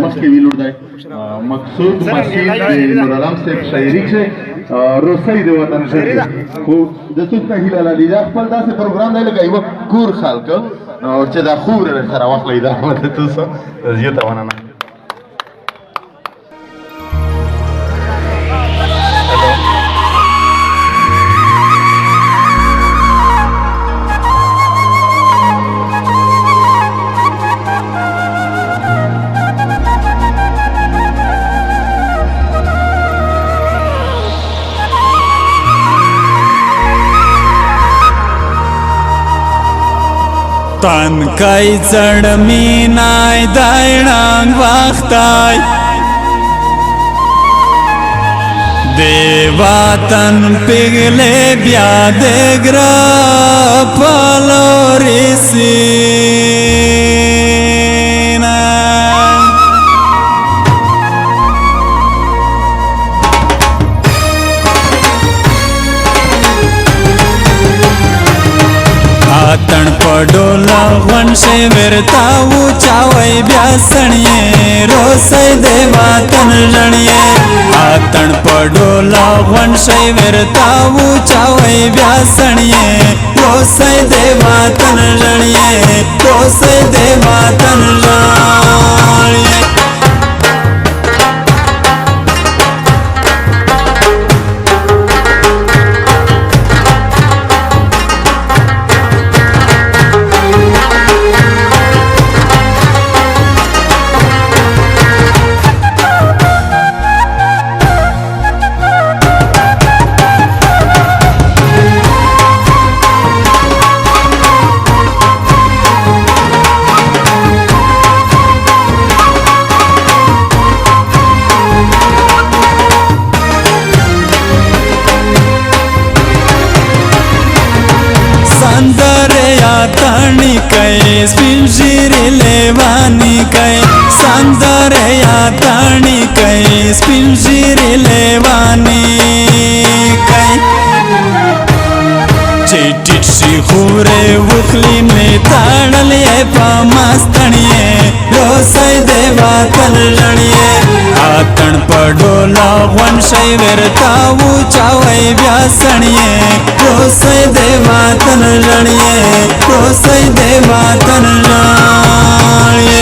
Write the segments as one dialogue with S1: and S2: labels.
S1: مخکې ویلوړ دی مقصود مسیح د نورالم صاحب شاعري چې روسۍ د وطن ژبې خو د څوک نه هیله لري دا خپل داسې پروګرام دی لکه یوه کور خلک چې دا خوب سره واخلئ دا تاسو زیاته مننه
S2: تن کای زړمینای دایړان وختای دی وطن پیغله بیا دګر پلوریسینا اتن پډولا غون شي ورتاو چاوي بیا سنيه روسي دی وطن لړيه اتن پډولا غون شي ورتاو چاوي بیا سنيه روسي دی وطن لړيه روسي دی وطن لړيه तानी कई स्पिंजीरी लेवानी कई संदर या तानी कई स्पिंजीरी लेवानी कई चिटिट सी खूरे वखली में ताड़ले पामस्तनिए रोसई देवा तन लड़िए आतन पडोला वन शै वेरताऊ चावई व्यासनिए रोसई देवा तन लड़िए रोसई देवा तन लड़िए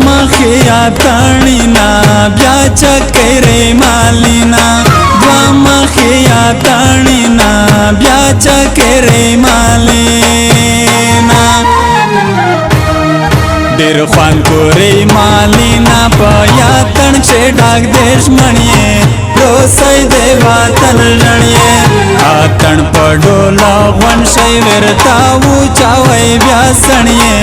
S2: मखिया ताणीना ब्या चकरे मालिना द्वा मखिया ताणीना ब्या चकरे मालिना डेर खान कोरे मालिना पया तण छे डाक देश मणिए रोसई देवा तन लड़िए आतन पडोला वन शै वेरताऊ चावई व्यासनिए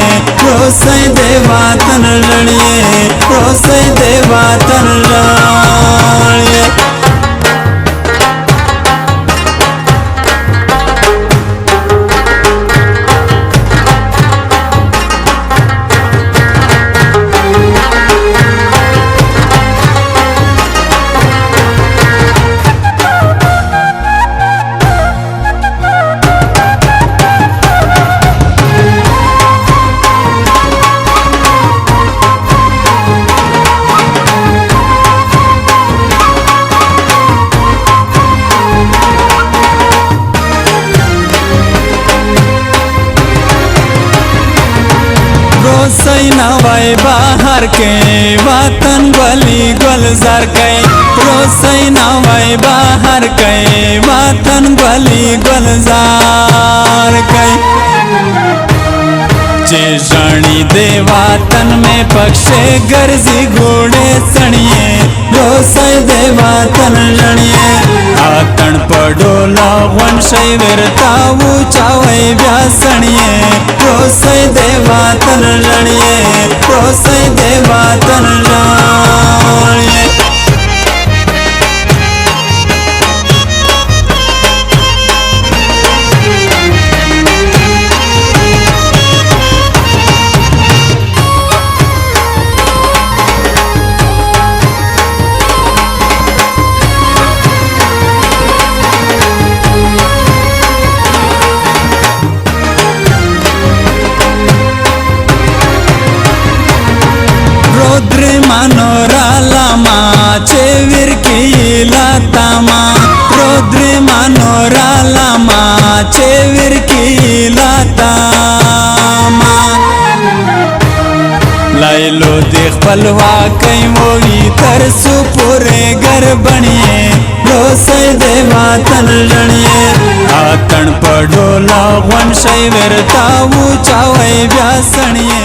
S2: रोसई देवा तन लड़िए रोसई देवा तन लड़िए रोसई नवाई बाहर के वतन गली गुलजार के रोसई नवाई बाहर के वतन गली गुलजार के जे जानी दे वतन में पक्षे गर्जी घोड़े सणिए रोसई दे वतन लड़िए आतन पडोला वन शै वेरताऊ चावई व्यासनिए रोसई देवा तन लड़िए रोसई देवा तन लड़िए मनोरालामा चेवीर की लातामा रुद्री मनोरालामा चेवीर की लातामा लाइलो देख पलवा कई मोगी तरसु पूरे घर बनिए रोसे देवा तन जनिए आतन पडोला वन शैवर ताऊ चावै व्यासनिए।